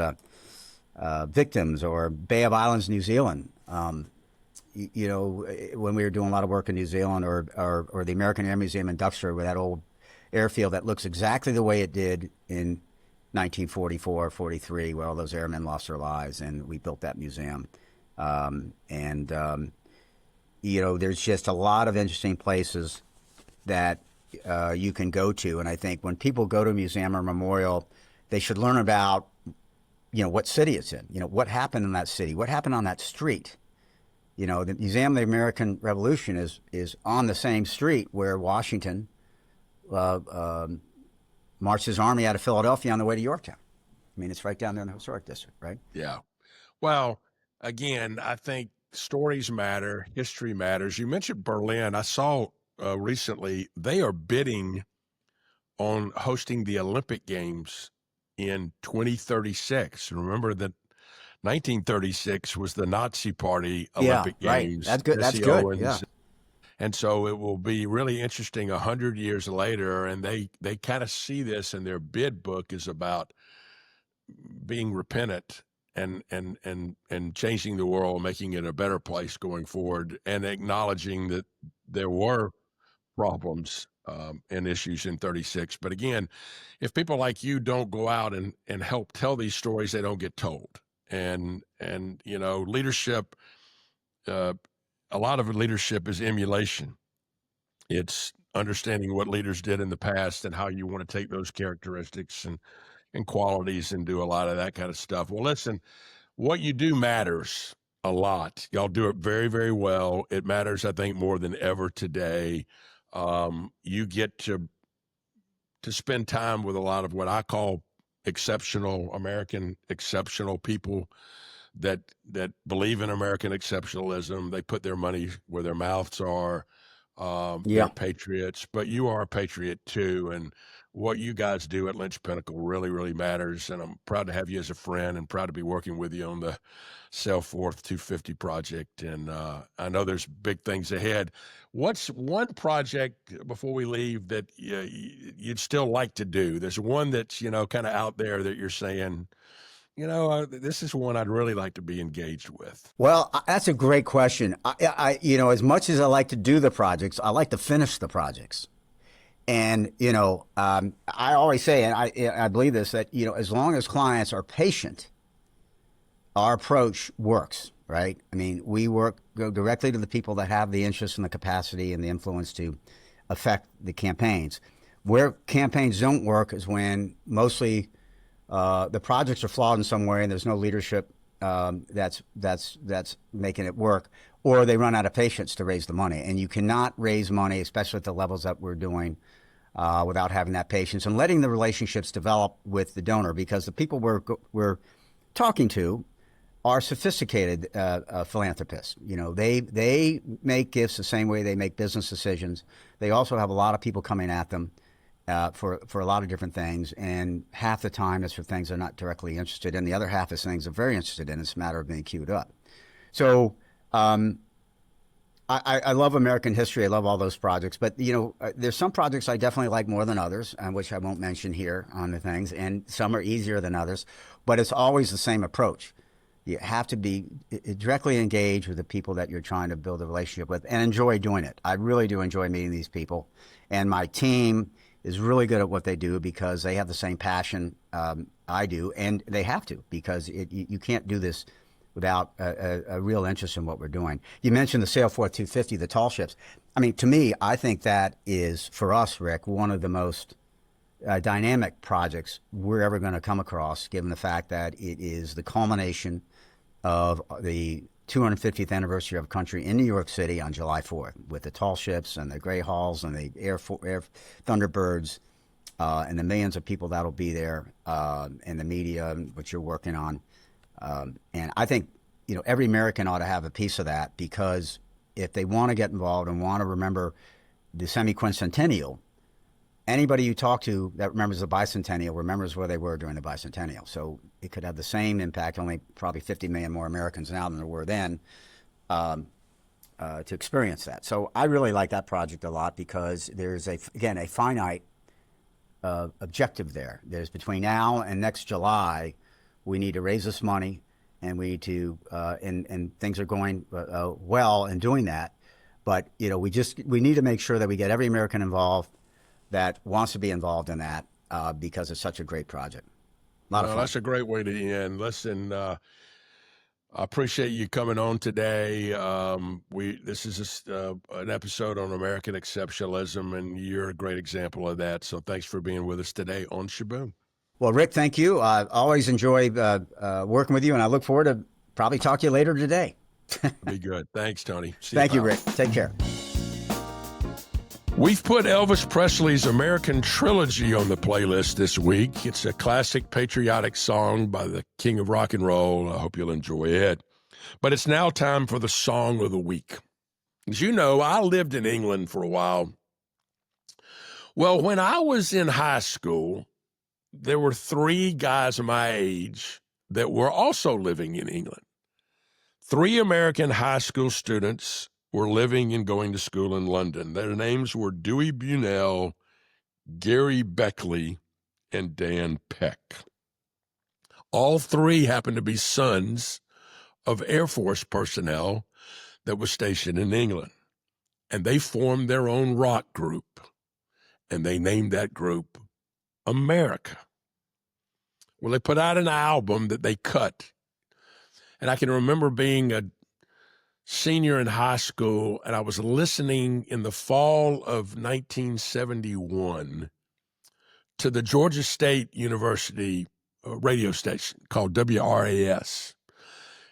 Speaker 2: victims, or Bay of Islands, New Zealand. When we were doing a lot of work in New Zealand, or the American Air Museum in Duxbury, with that old airfield that looks exactly the way it did in 1944, 43, where all those airmen lost their lives, and we built that museum. There's just a lot of interesting places that you can go to. And I think when people go to a museum or memorial, they should learn about, what city it's in, what happened in that city, what happened on that street. The Museum of the American Revolution is on the same street where Washington marched his army out of Philadelphia on the way to Yorktown. I mean, it's right down there in the historic district, right?
Speaker 1: Yeah. Well, again, I think stories matter, history matters. You mentioned Berlin. I saw recently they are bidding on hosting the Olympic Games in 2036. Remember that 1936 was the Nazi Party Olympic Games.
Speaker 2: That's good. That's good. Yeah.
Speaker 1: And so it will be really interesting 100 years later, and they kind of see this, and their bid book is about being repentant and changing the world, making it a better place going forward, and acknowledging that there were problems and issues in 36. But again, if people like you don't go out and help tell these stories, they don't get told. And leadership, a lot of leadership is emulation. It's understanding what leaders did in the past and how you want to take those characteristics and qualities and do a lot of that kind of stuff. Well, listen, what you do matters a lot. Y'all do it very, very well. It matters, I think, more than ever today. You get to spend time with a lot of what I call American exceptional people that believe in American exceptionalism. They put their money where their mouths are. They're patriots, but you are a patriot too. And what you guys do at Lynch Pinnacle really, really matters. And I'm proud to have you as a friend and proud to be working with you on the Self-Worth 250 project. And I know there's big things ahead. What's one project before we leave that you'd still like to do? There's one that's, kind of out there that you're saying, this is one I'd really like to be engaged with.
Speaker 2: Well, that's a great question. As much as I like to do the projects, I like to finish the projects. And, I always say, and I believe this, that, as long as clients are patient, our approach works, right? I mean, we go directly to the people that have the interest and the capacity and the influence to affect the campaigns. Where campaigns don't work is when mostly the projects are flawed in some way and there's no leadership that's making it work, or they run out of patience to raise the money. And you cannot raise money, especially at the levels that we're doing, without having that patience and letting the relationships develop with the donor, because the people we're talking to are sophisticated philanthropists. They make gifts the same way they make business decisions. They also have a lot of people coming at them for a lot of different things, and half the time it's for things they're not directly interested in. The other half is things they're very interested in. It's a matter of being queued up. So I love American history. I love all those projects. But, there's some projects I definitely like more than others, which I won't mention here on the things. And some are easier than others. But it's always the same approach. You have to be directly engaged with the people that you're trying to build a relationship with and enjoy doing it. I really do enjoy meeting these people. And my team is really good at what they do because they have the same passion I do. And they have to, because you can't do this without a real interest in what we're doing. You mentioned the Self-Worth 250, the tall ships. I mean, to me, I think that is, for us, Rick, one of the most dynamic projects we're ever going to come across, given the fact that it is the culmination of the 250th anniversary of country in New York City on July 4th, with the tall ships and the Gray Halls and the Air Thunderbirds and the millions of people that'll be there, and the media, which you're working on. And I think, every American ought to have a piece of that, because if they want to get involved and want to remember the semi-quincentennial, anybody you talk to that remembers the bicentennial remembers where they were during the bicentennial. So it could have the same impact, only probably 50 million more Americans now than there were then, to experience that. So I really like that project a lot, because there's, a finite objective there. There's between now and next July, we need to raise this money, and we need to, and things are going well in doing that. But, we need to make sure that we get every American involved that wants to be involved in that, because it's such a great project. A lot of fun.
Speaker 1: That's a great way to end. Listen, I appreciate you coming on today. This is just an episode on American Exceptionalism, and you're a great example of that. So thanks for being with us today on Shaboom.
Speaker 2: Well, Rick, thank you. I always enjoy working with you, and I look forward to probably talk to you later today.
Speaker 1: Be good. Thanks, Tony.
Speaker 2: Thank you, Rick. Take care.
Speaker 1: We've put Elvis Presley's American Trilogy on the playlist this week. It's a classic patriotic song by the king of rock and roll. I hope you'll enjoy it. But it's now time for the Song of the Week. As you know, I lived in England for a while. Well, when I was in high school, there were 3 guys my age that were also living in England. 3 American high school students were living and going to school in London. Their names were Dewey Bunnell, Gary Beckley, and Dan Peck. All 3 happened to be sons of Air Force personnel that was stationed in England. And they formed their own rock group, and they named that group America. Well, they put out an album that they cut. And I can remember being a senior in high school, and I was listening in the fall of 1971 to the Georgia State University radio station called WRAS.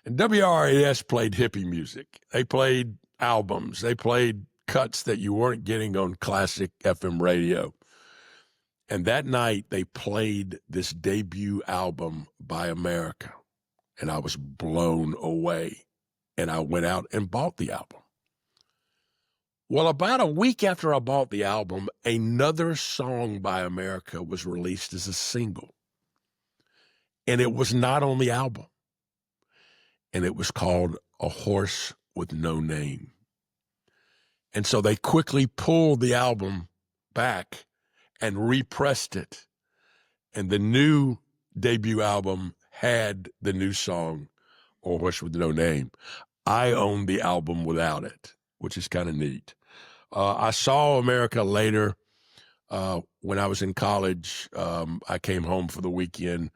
Speaker 1: And WRAS played hippie music. They played albums. They played cuts that you weren't getting on classic FM radio. And that night, they played this debut album by America, and I was blown away. And I went out and bought the album. Well, about a week after I bought the album, another song by America was released as a single. And it was not on the album. And it was called A Horse with No Name. And so they quickly pulled the album back and repressed it. And the new debut album had the new song, A Horse with No Name. I own the album without it, which is kind of neat. I saw America later when I was in college. I came home for the weekend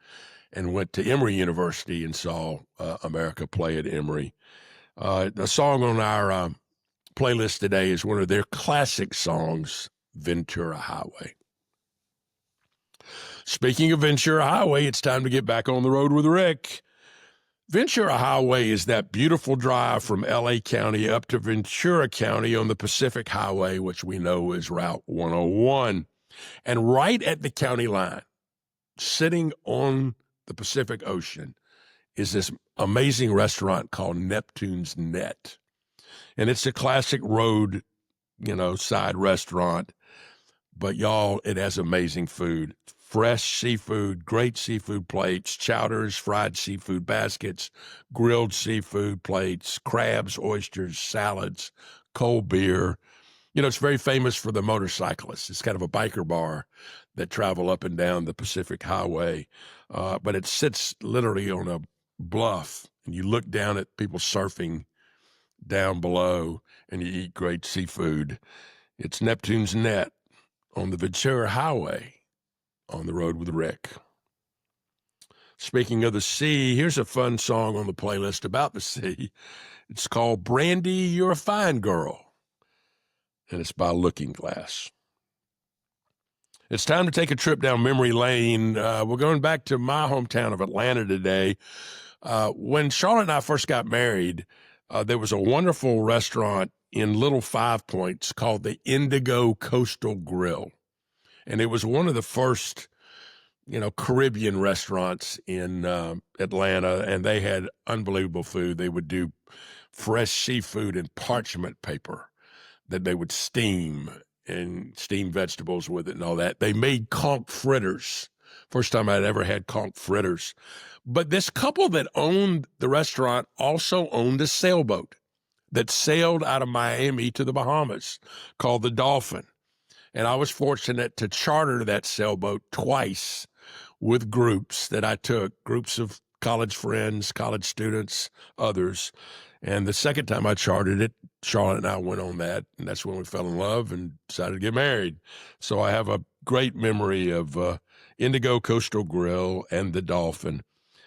Speaker 1: and went to Emory University and saw America play at Emory. The song on our playlist today is one of their classic songs, Ventura Highway. Speaking of Ventura Highway, it's time to get back on the road with Rick. Ventura Highway is that beautiful drive from L.A. County up to Ventura County on the Pacific Highway, which we know is Route 101. And right at the county line, sitting on the Pacific Ocean, is this amazing restaurant called Neptune's Net. And it's a classic road, side restaurant. But y'all, it has amazing food. Fresh seafood, great seafood plates, chowders, fried seafood baskets, grilled seafood plates, crabs, oysters, salads, cold beer. It's very famous for the motorcyclists. It's kind of a biker bar that travel up and down the Pacific Highway. But it sits literally on a bluff, and you look down at people surfing down below, and you eat great seafood. It's Neptune's Net on the Ventura Highway on the road with Rick. Speaking of the sea, here's a fun song on the playlist about the sea. It's called Brandy, You're a Fine Girl, and it's by Looking Glass. It's time to take a trip down memory lane. We're going back to my hometown of Atlanta today. When Charlotte and I first got married, there was a wonderful restaurant in Little Five Points called the Indigo Coastal Grill. And it was one of the first, Caribbean restaurants in Atlanta, and they had unbelievable food. They would do fresh seafood in parchment paper that they would steam and steam vegetables with it and all that. They made conch fritters. First time I'd ever had conch fritters. But this couple that owned the restaurant also owned a sailboat that sailed out of Miami to the Bahamas called the Dolphin. And I was fortunate to charter that sailboat twice with groups that I took, groups of college friends, college students, others. And the second time I chartered it, Charlotte and I went on that, and that's when we fell in love and decided to get married. So I have a great memory of Indigo Coastal Grill and the Dolphin.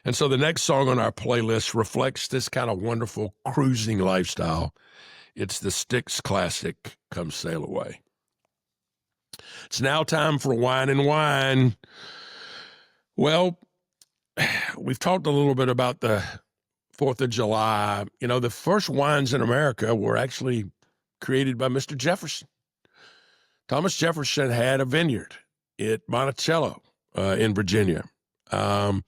Speaker 1: And so the next song on our playlist reflects this kind of wonderful cruising lifestyle. It's the Styx classic, Come Sail Away. It's now time for Wine and Wine. Well, we've talked a little bit about the 4th of July. The first wines in America were actually created by Mr. Jefferson. Thomas Jefferson had a vineyard at Monticello in Virginia. And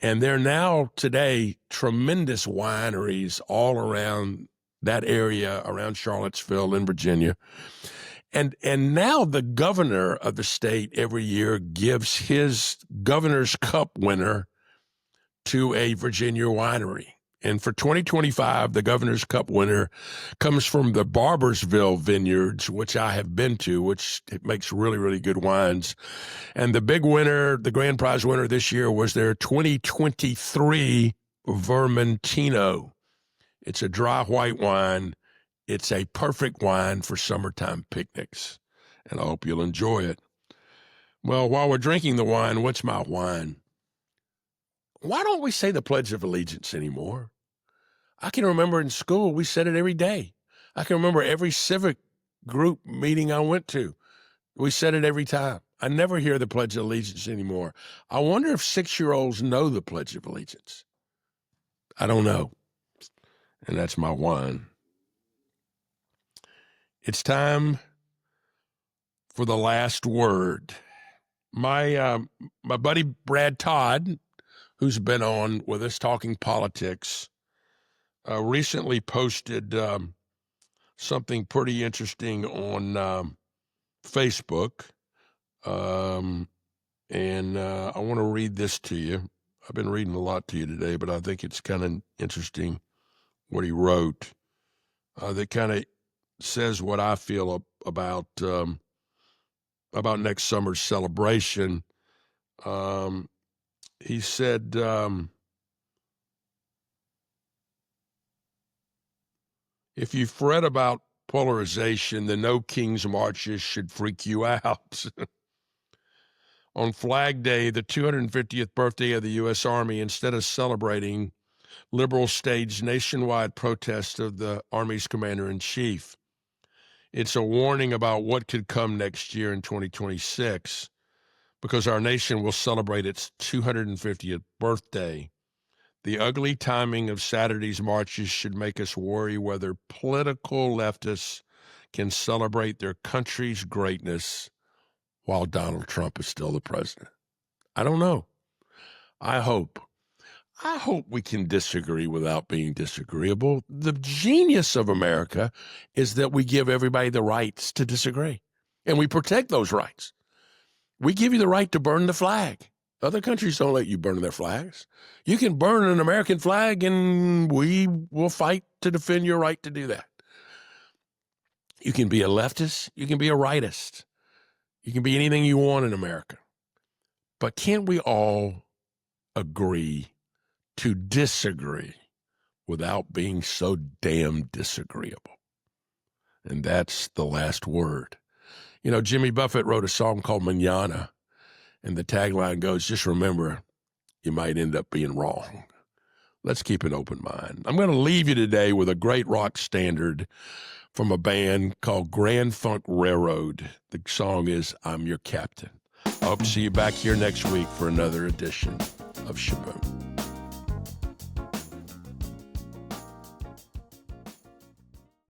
Speaker 1: there are now today tremendous wineries all around that area, around Charlottesville in Virginia. And now the governor of the state every year gives his Governor's Cup winner to a Virginia winery. And for 2025, the Governor's Cup winner comes from the Barbersville Vineyards, which I have been to, which it makes really, really good wines. And the big winner, the grand prize winner this year was their 2023 Vermentino. It's a dry white wine. It's a perfect wine for summertime picnics, and I hope you'll enjoy it. Well, while we're drinking the wine, what's my wine? Why don't we say the Pledge of Allegiance anymore? I can remember in school, we said it every day. I can remember every civic group meeting I went to. We said it every time. I never hear the Pledge of Allegiance anymore. I wonder if 6-year-olds know the Pledge of Allegiance. I don't know. And that's my wine. It's time for the last word. My buddy Brad Todd, who's been on with us talking politics, recently posted something pretty interesting on Facebook. And I want to read this to you. I've been reading a lot to you today, but I think it's kind of interesting what he wrote that kind of says what I feel about next summer's celebration. He said, if you've read about polarization, the No King's Marches should freak you out. On Flag Day, the 250th birthday of the U.S. Army, instead of celebrating, liberals staged nationwide protests of the Army's commander-in-chief. It's a warning about what could come next year in 2026, because our nation will celebrate its 250th birthday. The ugly timing of Saturday's marches should make us worry whether political leftists can celebrate their country's greatness while Donald Trump is still the president. I don't know. I hope we can disagree without being disagreeable. The genius of America is that we give everybody the rights to disagree, and we protect those rights. We give you the right to burn the flag. Other countries don't let you burn their flags. You can burn an American flag, and we will fight to defend your right to do that. You can be a leftist. You can be a rightist. You can be anything you want in America. But can't we all agree to disagree without being so damn disagreeable? And that's the last word. You know, Jimmy Buffett wrote a song called Mañana, and the tagline goes, just remember, you might end up being wrong. Let's keep an open mind. I'm going to leave you today with a great rock standard from a band called Grand Funk Railroad. The song is I'm Your Captain. I hope to see you back here next week for another edition of Shaboom.